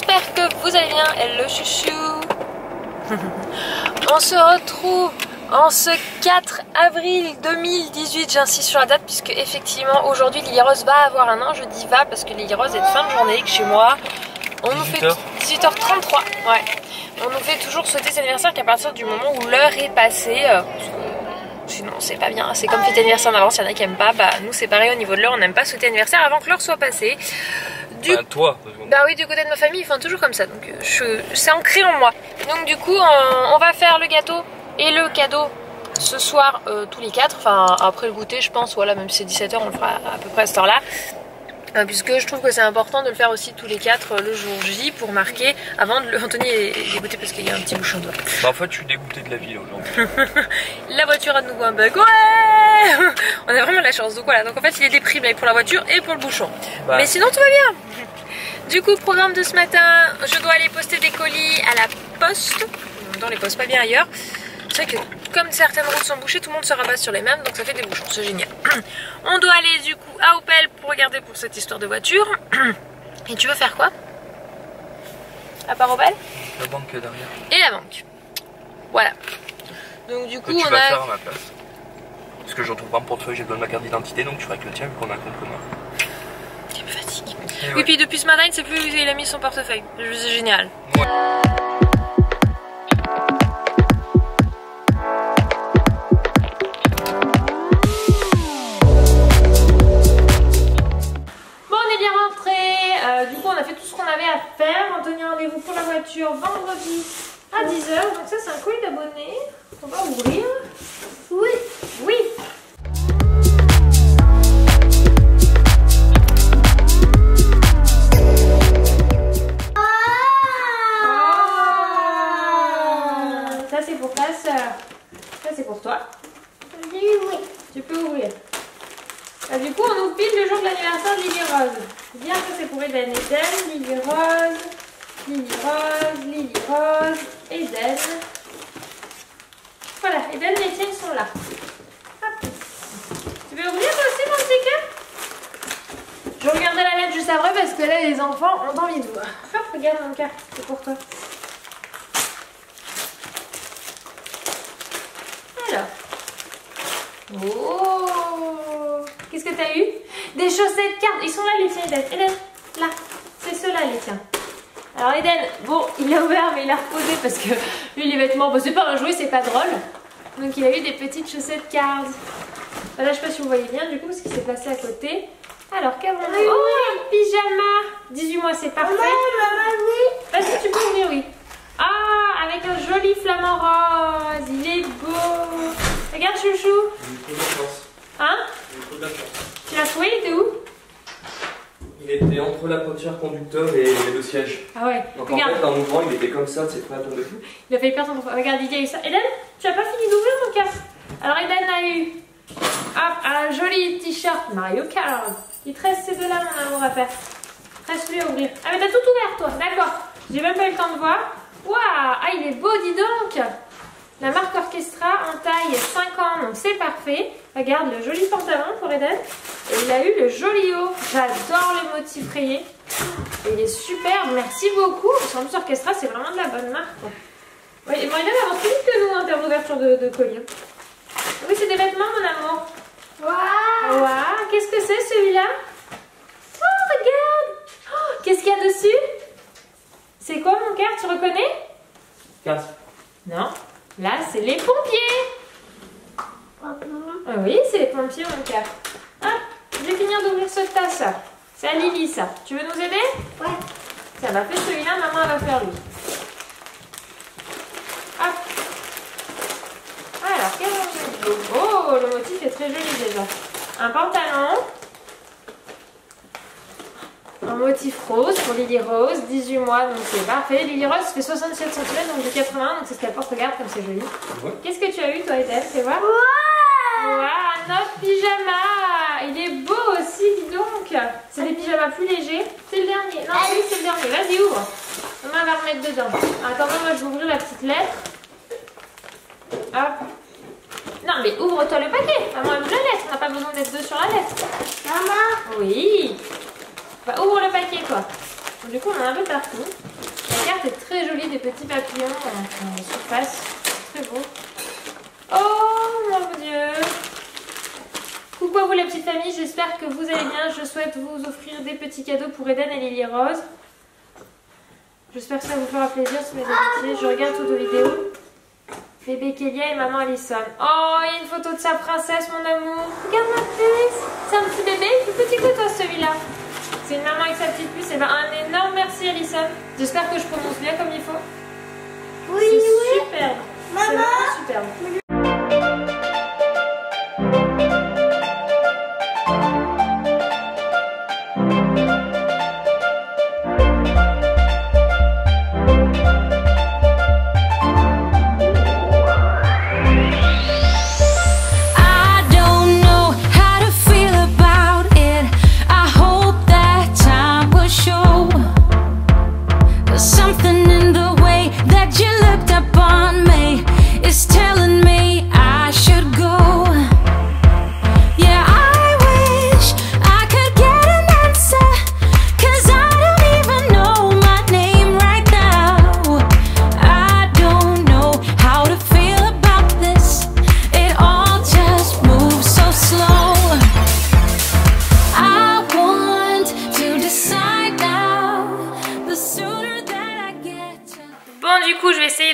j'espère que vous allez bien, le chouchou. On se retrouve en ce 4 avril 2018, j'insiste sur la date puisque effectivement aujourd'hui Lily Rose va avoir un an. Je dis va parce que Lily Rose est de fin de journée, que chez moi on nous fait 18h33, ouais. On nous fait toujours souhaiter cet anniversaire qu'à partir du moment où l'heure est passée. Sinon c'est pas bien, c'est comme fêter anniversaire en avance, il y en a qui aiment pas, bah nous c'est pareil au niveau de l'heure, on n'aime pas souhaiter anniversaire avant que l'heure soit passée. Toi bah oui, du côté de ma famille ils font toujours comme ça, donc c'est ancré en moi. Donc du coup on va faire le gâteau et le cadeau ce soir tous les 4, enfin après le goûter je pense, voilà, même si c'est 17h on le fera à peu près à cette heure là. Puisque je trouve que c'est important de le faire aussi tous les 4 le jour J pour marquer. Avant de Anthony est dégoûté parce qu'il y a un petit bouchon de doigt. Bah en fait je suis dégoûté de la ville aujourd'hui. La voiture a de nouveau un bug. Ouais. On a vraiment de la chance. Donc voilà, donc en fait il est déprimé pour la voiture et pour le bouchon. Bah. Mais sinon tout va bien. Du coup programme de ce matin, je dois aller poster des colis à la poste. Dans les postes, pas bien ailleurs. C'est vrai que comme certaines routes sont bouchées, tout le monde se rabat sur les mêmes, donc ça fait des bouchons, c'est génial. On doit aller du coup à Opel pour regarder pour cette histoire de voiture. Et tu veux faire quoi? À part Opel? La banque derrière. Et la banque. Voilà. Donc du coup tu on vas a... faire à ma place. Parce que je retrouve pas mon portefeuille, j'ai besoin de ma carte d'identité, donc tu feras que le tien vu qu'on a un compte commun. Tu me fatigues. Et oui, puis depuis ce matin il ne sait plus où il a mis son portefeuille. C'est génial. Ouais. Du coup on a fait tout ce qu'on avait à faire. Anthony a rendez-vous pour la voiture vendredi à 10h. Donc ça c'est un colis d'abonnés qu'on va ouvrir. Oui. Oui. Ça c'est pour ta soeur. Ça c'est pour toi. Oui. Tu peux ouvrir. Du coup, on nous pile le jour de l'anniversaire de Lily Rose. Bien que c'est pour Eden. Lily Rose, Eden. Voilà, Eden, les tiennes sont là. Hop. Tu veux ouvrir toi aussi, mon petit cœur? Je regardais la lettre juste après parce que là, les enfants ont envie de voir. Hop, regarde mon cœur, c'est pour toi. Alors. Oh! Qu'est-ce que t'as eu? Des chaussettes cartes. Ils sont là les tiens, Eden. Eden, là. C'est ceux-là les tiens. Alors Eden, bon, il a ouvert mais il a reposé parce que lui les vêtements, bon, c'est pas un jouet, c'est pas drôle. Donc il a eu des petites chaussettes cards. Là je sais pas si vous voyez bien du coup ce qui s'est passé à côté. Alors qu'avons-nous? Oh, un pyjama. 18 mois, c'est parfait. Vas-y, tu peux ouvrir, oui. Ah, avec un joli flamant rose. Il est beau. Regarde chouchou. Hein? Tu l'as trouvé? Il était où? Il était entre la portière conducteur et le siège. Ah ouais. Donc regarde. en fait, en ouvrant, il était comme ça, c'est prêt à tomber. Il a failli perdre son... Regarde, il y a eu ça. Eden, tu as pas fini d'ouvrir mon cas? Alors Eden a eu un joli t-shirt Mario Kart. Il te reste ces deux-là, mon amour, à faire. Reste-lui à ouvrir. Ah mais t'as tout ouvert toi, d'accord. J'ai même pas eu le temps de voir. Waouh, ah il est beau, dis donc. La marque Orchestra en taille 5 ans, donc c'est parfait. Regarde le joli pantalon pour Eden. Et il a eu le joli haut. J'adore le motif rayé. Et il est superbe, merci beaucoup. En plus Orchestra c'est vraiment de la bonne marque. Oui, et moi Eden avance plus vite que nous en termes d'ouverture de colis. Oui, c'est des vêtements mon amour. Waouh, wow. Qu'est-ce que c'est celui-là? Oh, regarde. Oh, qu'est-ce qu'il y a dessus? C'est quoi mon cœur, tu reconnais? Casque. Non. Là, c'est les pompiers. Ah oui, c'est les pompiers, mon cœur. Hop, je vais finir d'ouvrir ce tasse. C'est à Lily, ça. Tu veux nous aider? Ouais. Ça va faire celui-là, maman elle va faire lui. Hop. Alors, quel est oh, le motif est très joli déjà. Un pantalon. Un motif rose pour Lily Rose, 18 mois, donc c'est parfait. Lily Rose fait 67 cm, donc de 80, donc c'est ce qu'elle porte. Regarde comme c'est joli. Ouais. Qu'est-ce que tu as eu toi, Eden? Fais voir. Waouh, un autre pyjama. Il est beau aussi, dis donc. C'est des pyjamas plus légers. C'est le dernier. Non, oui, c'est le dernier. Vas-y, ouvre. Maman va remettre dedans. Attends, moi je vais ouvrir la petite lettre. Hop. Non, mais ouvre-toi le paquet. Maman ouvre la lettre. On n'a pas besoin d'être deux sur la lettre. Maman. Oui. Bah, ouvre le paquet, quoi. Du coup, on en a un peu partout. La carte est très jolie, des petits papillons en surface. Très beau. Oh mon Dieu! Coucou à vous les petites familles, j'espère que vous allez bien. Je souhaite vous offrir des petits cadeaux pour Eden et Lily Rose. J'espère que ça vous fera plaisir si vous habitués. Je regarde toutes vos vidéos. Bébé Kélia et maman Alison. Oh, il y a une photo de sa princesse, mon amour. Regarde ma puce. C'est un petit bébé, plus petit que toi celui-là. C'est une maman avec sa petite puce. Et ben un énorme merci Alison. J'espère que je prononce bien comme il faut. Oui, c'est superbe. Maman. C'est superbe.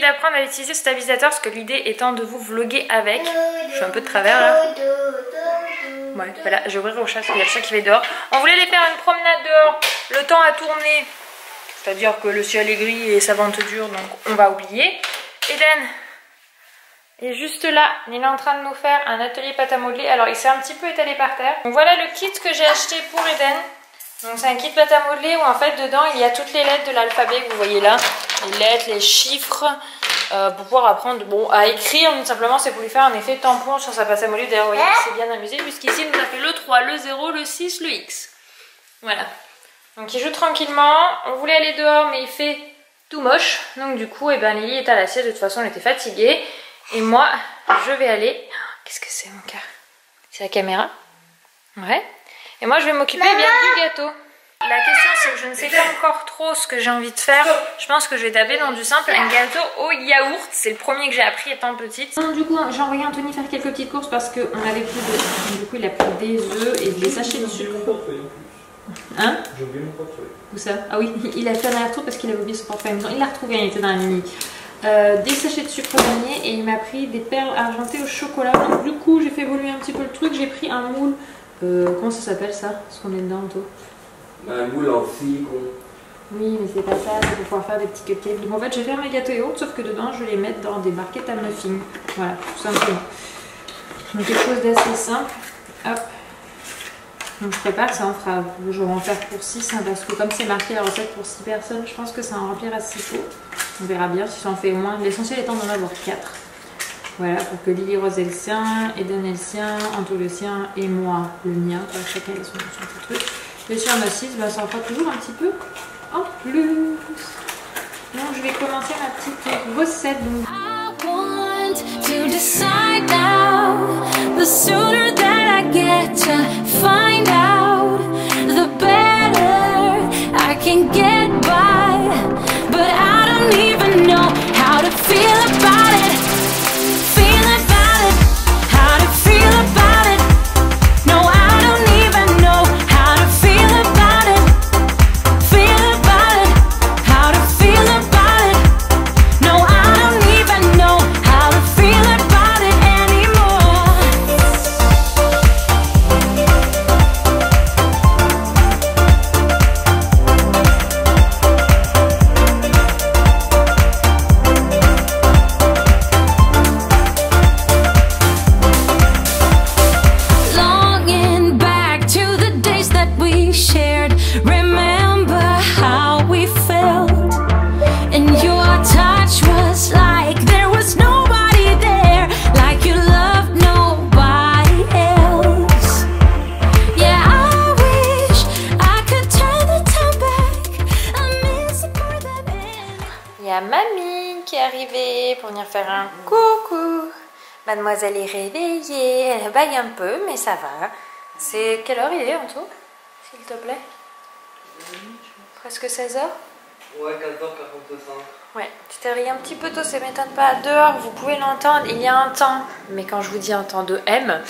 D'apprendre à utiliser ce stabilisateur parce que l'idée étant de vous vlogger avec. Je suis un peu de travers là. Ouais, voilà, je vais ouvrir au chat parce qu'il y a le chat qui va dehors. On voulait aller faire une promenade dehors. Le temps a tourné, c'est-à-dire que le ciel est gris et ça vente dur, donc on va oublier. Eden est juste là. Il est en train de nous faire un atelier pâte à modeler. Alors il s'est un petit peu étalé par terre. Donc voilà le kit que j'ai acheté pour Eden. Donc c'est un kit pâte à modeler où en fait dedans il y a toutes les lettres de l'alphabet que vous voyez là. Les lettres, les chiffres, pour pouvoir apprendre à écrire. Donc simplement c'est pour lui faire un effet tampon sur sa pâte à modeler. D'ailleurs vous voyez qu'il s'est bien amusé puisqu'ici il nous a fait le 3, le 0, le 6, le X. Voilà. Donc il joue tranquillement. On voulait aller dehors mais il fait tout moche. Donc du coup Lily est à la sieste. De toute façon elle était fatiguée. Et moi je vais aller... Qu'est-ce que c'est mon cœur? C'est la caméra? Ouais. Et moi je vais m'occuper bien du gâteau. La question c'est que je ne sais pas encore trop ce que j'ai envie de faire. Je pense que je vais taper dans du simple, un gâteau au yaourt. C'est le premier que j'ai appris étant petite. Donc, du coup j'ai envoyé Anthony faire quelques petites courses parce qu'on avait plus de... Du coup il a pris des œufs et des sachets de sucre. Hein? J'ai oublié mon portefeuille. Où ça? Ah oui, il a fait un aller-retour parce qu'il avait oublié son portefeuille. Il l'a retrouvé, il était dans la mini. Des sachets de sucre vanillé et il m'a pris des perles argentées au chocolat. Donc du coup j'ai fait évoluer un petit peu le truc. J'ai pris un moule. Comment ça s'appelle ça? Ce qu'on met dedans, Anto? Un moule en silicone. Oui, mais c'est pas ça, c'est pour pouvoir faire des petits cupcakes. Donc en fait, je vais faire mes gâteaux et autres, sauf que dedans, je vais les mettre dans des barquettes à muffins. Voilà, tout simplement. Donc quelque chose d'assez simple. Hop. Donc je prépare, ça en fera. Je vais en faire pour 6, hein, parce que comme c'est marqué la recette pour 6 personnes, je pense que ça en remplira 6 pots. On verra bien si ça en fait au moins. L'essentiel étant d'en avoir 4. Voilà, pour que Lily Rose ait le sien, Eden ait le sien, Anto le sien et moi le mien. Enfin, chacun ait son petit truc. Et sur ma 6, ça en fera toujours un petit peu en plus. Donc je vais commencer ma petite recette. Donc... I want to decide now. The sooner that I get to find out, the better I can get by. But I don't even know how to feel about it. Mamie qui est arrivée pour venir faire un coucou. Mademoiselle est réveillée, elle baille un peu mais ça va. C'est quelle heure il est en tout, s'il te plaît? Presque 16 h. Ouais, 14h45. Ouais, tu t'es réveillé un petit peu tôt, ça m'étonne pas. Dehors, vous pouvez l'entendre, il y a un temps. Mais quand je vous dis un temps de M,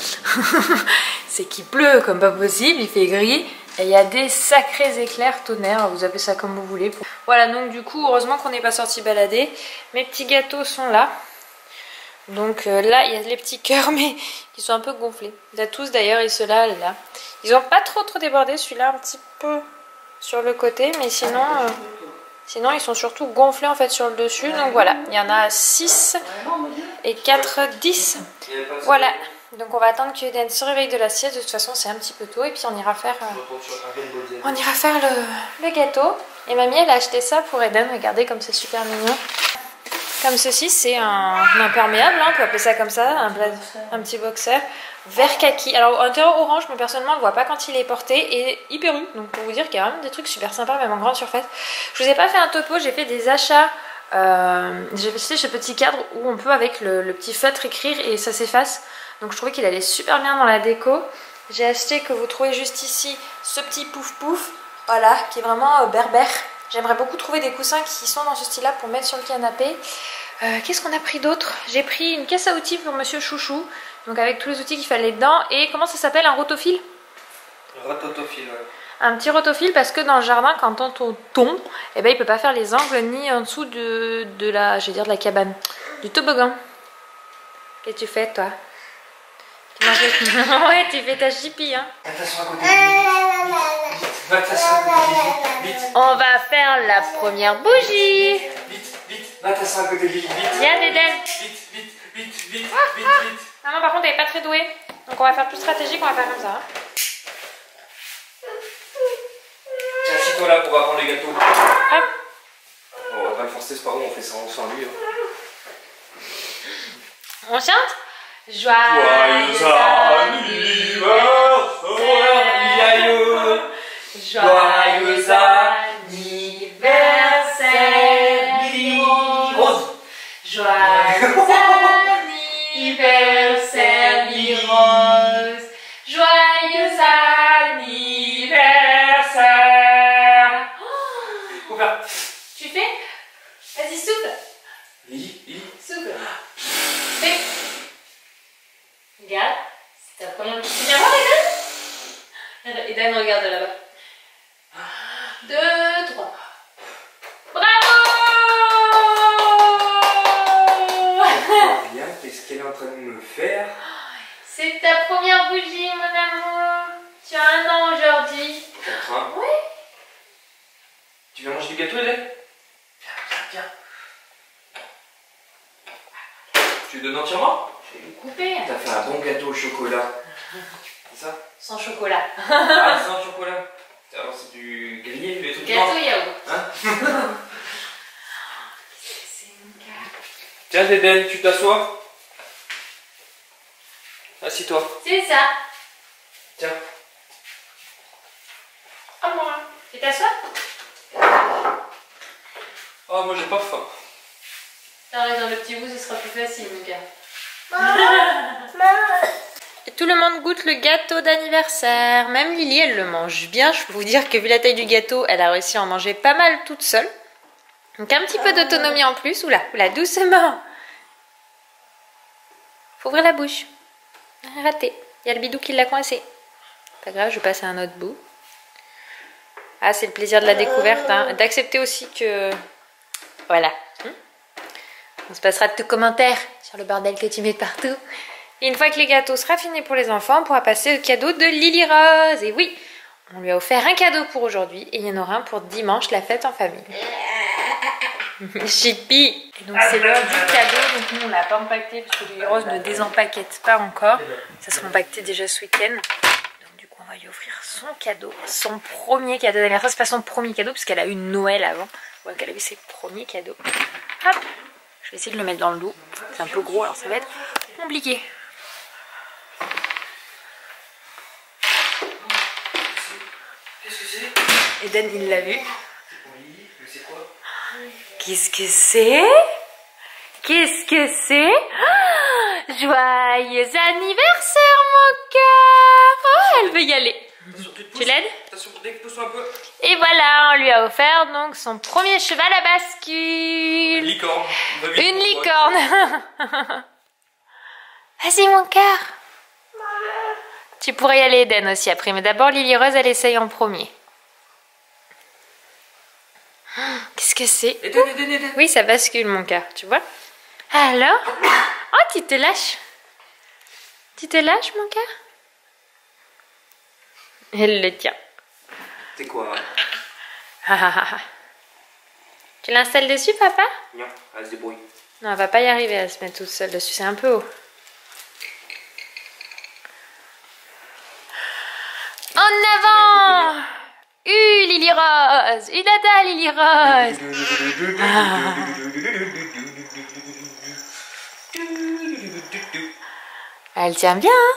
c'est qu'il pleut comme pas possible, il fait gris. Et il y a des sacrés éclairs tonnerres, vous appelez ça comme vous voulez. Voilà, donc du coup, heureusement qu'on n'est pas sorti balader. Mes petits gâteaux sont là. Donc là, il y a les petits cœurs, mais ils sont un peu gonflés. Il y a tous d'ailleurs, et ceux-là, là. Ils n'ont pas trop débordé, celui-là un petit peu sur le côté, mais sinon... Sinon, ils sont surtout gonflés en fait sur le dessus. Donc voilà, il y en a 6 et 4, 10. Voilà. Donc on va attendre que Eden se réveille de la sieste. De toute façon, c'est un petit peu tôt. Et puis on ira faire le gâteau. Et mamie, elle a acheté ça pour Eden. Regardez comme c'est super mignon. Comme ceci, c'est un imperméable, hein, on peut appeler ça comme ça, un petit boxer vert kaki. Alors intérieur orange, mais personnellement on ne le voit pas quand il est porté, et hyper u. Donc pour vous dire qu'il y a vraiment des trucs super sympas, même en grande surface. Je vous ai pas fait un topo, j'ai fait des achats. J'ai acheté ce petit cadre où on peut avec le petit feutre écrire et ça s'efface. Donc je trouvais qu'il allait super bien dans la déco. J'ai acheté, que vous trouvez juste ici, ce petit pouf pouf, voilà, qui est vraiment berbère. J'aimerais beaucoup trouver des coussins qui sont dans ce style-là pour mettre sur le canapé. Qu'est-ce qu'on a pris d'autre? J'ai pris une caisse à outils pour Monsieur Chouchou. Donc avec tous les outils qu'il fallait dedans. Et comment ça s'appelle? Un rotophile? Rotophile, ouais. Un petit rotophile parce que dans le jardin, quand on tombe, eh ben, il peut pas faire les angles ni en dessous de la, je vais dire de la cabane. Du toboggan. Qu'est-ce que tu fais toi? Tu manges le... Ouais, tu fais ta chipie, hein. Attention à côté de lui. Va t'asseoir à côté de lui. Vite. On va faire la première bougie. Vite. Va t'asseoir à côté de lui. Vite. Viens, Eden. Vite. Maman, par contre, elle est pas très douée. Donc on va faire plus stratégique, on va faire comme ça. Hein. Tiens, assis-toi là pour apprendre les gâteaux. Hop. On va pas le forcer, c'est pas grave, on fait ça sans lui. Hein. On chante? Joyeux anniversaire, joyeux anniversaire, Rose. Joyeux anniversaire, Rose. Joyeux anniversaire. Ouvert. Tu fais? Vas-y, souffle. Souffle. Fais. Regarde, c'est ta première. Tu viens voir, Eden? Eden, regarde là-bas. 2, 3. Bravo! Bien, qu'est-ce qu'elle est en train de me faire? C'est ta première bougie, mon amour. Tu as 1 an aujourd'hui. 4 ans. Oui. Tu veux manger du gâteau, Hélène? Viens. Tu le donnes entièrement? Je vais le couper. T'as fait un bon gâteau au chocolat. C'est ça? Sans chocolat. Ah, sans chocolat. Alors c'est du grillé, les trucs Gâteau yaourt. Hein? C'est mon cas. Tiens, Eden, tu t'assois? Assis-toi. C'est ça. Tiens. Oh moi. Tu t'assois? Oh, moi j'ai pas faim. T'as raison, le petit bout, ce sera plus facile, mon gars. Et tout le monde goûte le gâteau d'anniversaire. Même Lily, elle le mange bien. Je peux vous dire que vu la taille du gâteau, elle a réussi à en manger pas mal toute seule. Donc un petit peu d'autonomie en plus. Oula, doucement. Faut ouvrir la bouche. Raté. Il y a le bidou qui l'a coincé. Pas grave, je passe à un autre bout. Ah, c'est le plaisir de la découverte. Hein. D'accepter aussi que... Voilà. On se passera de tes commentaires sur le bordel que tu mets partout. Et une fois que les gâteaux sera fini pour les enfants, on pourra passer au cadeau de Lily Rose. Et oui, on lui a offert un cadeau pour aujourd'hui et il y en aura un pour dimanche, la fête en famille. Chippy. Et donc c'est l'heure du cadeau, donc nous on l'a pas empaqueté parce que Lily Rose ne désempaquette pas encore. Ça sera empaqueté déjà ce week-end. Donc du coup on va lui offrir son cadeau, son premier cadeau d'anniversaire. C'est pas son premier cadeau parce qu'elle a eu Noël avant. Donc elle a eu ses premiers cadeaux. Hop. Je vais essayer de le mettre dans le dos. C'est un peu gros alors ça va être compliqué. Qu'est-ce que c'est? Eden il l'a vu. Oui, mais c'est quoi? Qu'est-ce que c'est? Qu'est-ce que c'est? Ah, joyeux anniversaire mon cœur. Oh, elle veut y aller. Tu l'aides? Attention, dépousse-toi un peu. Et voilà, on lui a offert donc son premier cheval à bascule. Licorne. Une licorne. Vas-y mon cœur. Tu pourrais y aller Eden aussi après, mais d'abord Lily Rose elle essaye en premier. Qu'est-ce que c'est? Eden. Oui, ça bascule mon cœur, tu vois. Alors? Oh, tu te lâches. Tu te lâches mon cœur? Elle le tient. C'est quoi Tu l'installes dessus, papa? Non, elle se débrouille. Non, elle va pas y arriver à se mettre toute seule dessus, c'est un peu haut. En avant! Lily Rose! Dada, Lily Rose! Elle tient bien, hein?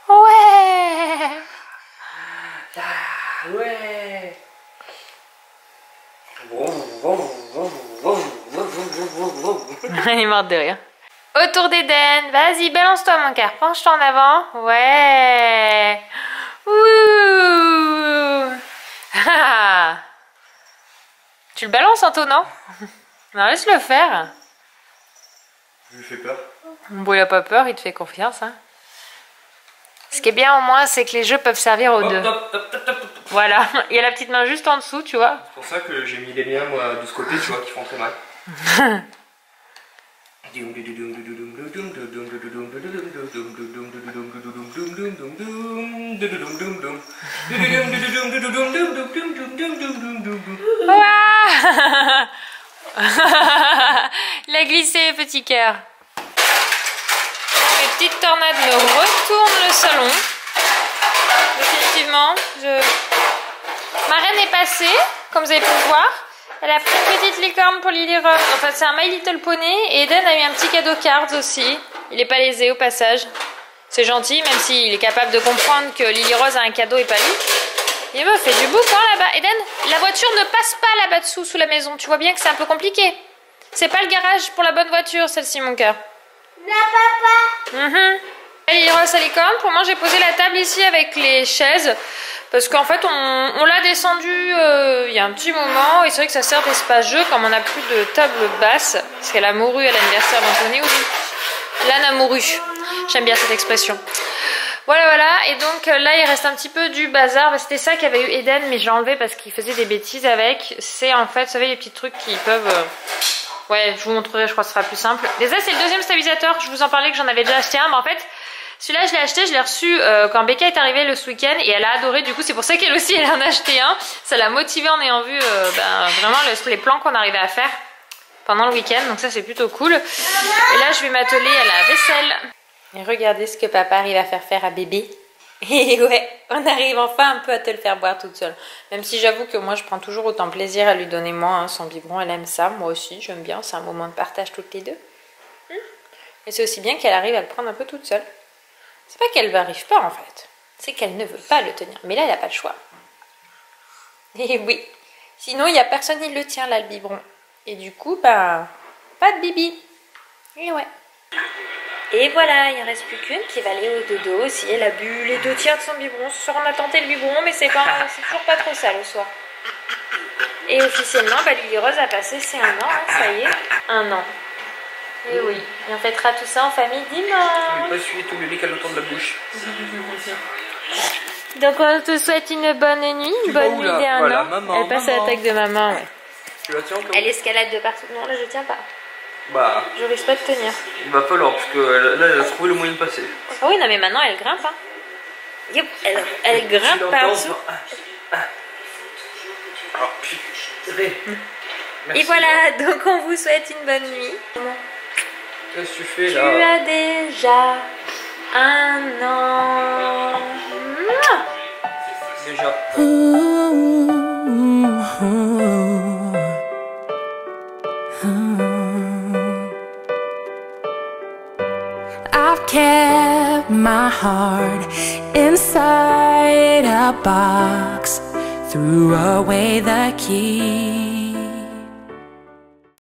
Ouais! Ouais. Elle est morte de rire. Autour d'Eden. Vas-y, balance-toi, mon cœur. Penche-toi en avant. Ouais. Ouh. Ah. Tu le balances, Anto, non? Non, laisse-le faire. Je lui fais peur. Bon, il a pas peur, il te fait confiance. Hein. Ce qui est bien au moins, c'est que les jeux peuvent servir aux deux. Voilà, il y a la petite main juste en dessous, tu vois. C'est pour ça que j'ai mis les miens, moi, de ce côté, tu vois, qui font très mal. Il a glissé, petit cœur. Les petites tornades me retournent le salon. Définitivement, ma reine est passée, comme vous avez pu le voir. Elle a pris une petite licorne pour Lily Rose. En fait, c'est un My Little Pony. Et Eden a eu un petit cadeau cards aussi. Il n'est pas lésé au passage. C'est gentil, même s'il est capable de comprendre que Lily Rose a un cadeau et pas lui. Il me fait du boucan là-bas. Eden, la voiture ne passe pas là-bas dessous, sous la maison. Tu vois bien que c'est un peu compliqué. C'est pas le garage pour la bonne voiture, celle-ci, mon cœur. Non, papa. Lily Rose à licorne. Pour moi, j'ai posé la table ici avec les chaises. Parce qu'en fait, on l'a descendu il y a un petit moment. Et c'est vrai que ça sert d'espace jeu, comme on n'a plus de table basse. Parce qu'elle a mouru à l'anniversaire d'Anthony. L'âne a mouru. J'aime bien cette expression. Voilà. Et donc là, il reste un petit peu du bazar. C'était ça qu'avait eu Eden, mais j'ai enlevé parce qu'il faisait des bêtises avec. C'est en fait, vous savez, les petits trucs qui peuvent... Ouais, je vous montrerai, je crois que ce sera plus simple. Déjà, c'est le deuxième stabilisateur. Je vous en parlais que j'en avais déjà acheté un. Mais en fait... Celui-là, je l'ai acheté, je l'ai reçu quand Becca est arrivée le week-end et elle a adoré. Du coup, c'est pour ça qu'elle aussi, elle en a acheté un. Ça l'a motivée en ayant vu vraiment les plans qu'on arrivait à faire pendant le week-end. Donc ça, c'est plutôt cool. Et là, je vais m'atteler à la vaisselle. Et regardez ce que papa arrive à faire à bébé. Et ouais, on arrive enfin un peu à te le faire boire toute seule. Même si j'avoue que moi, je prends toujours autant plaisir à lui donner moi son biberon. Elle aime ça, moi aussi, j'aime bien. C'est un moment de partage toutes les deux. Et c'est aussi bien qu'elle arrive à le prendre un peu toute seule. C'est pas qu'elle n'arrive pas en fait, c'est qu'elle ne veut pas le tenir. Mais là, elle n'a pas le choix. Et oui, sinon il n'y a personne qui le tient là, le biberon. Et du coup, pas de bibi. Et ouais. Et voilà, il ne reste plus qu'une qui va aller au dodo aussi. Elle a bu les 2 tiers de son biberon. Ce soir, on a tenté le biberon, mais c'est toujours pas trop ça le soir. Et officiellement, Lily Rose a passé ses 1 an, hein, ça y est. 1 an. Et oui, et on fêtera tout ça en famille dimanche. Je vais pas essuyer tout le lait qu'elle autour de la bouche. Donc on te souhaite une bonne nuit, une bonne nuit des 1 an. Maman, elle passe à l'attaque de maman, ouais. Tu la tiens encore? Elle escalade de partout. Non, là je tiens pas. Bah. Je risque pas de tenir. Il va falloir, parce que là elle a trouvé le moyen de passer. Ah oui, non mais maintenant elle grimpe. Hein. Yep, elle grimpe partout. Et voilà, donc on vous souhaite une bonne nuit. Qu'est-ce que tu fais là? Tu as déjà 1 an. Déjà. I've kept my heart inside a box, threw away the key.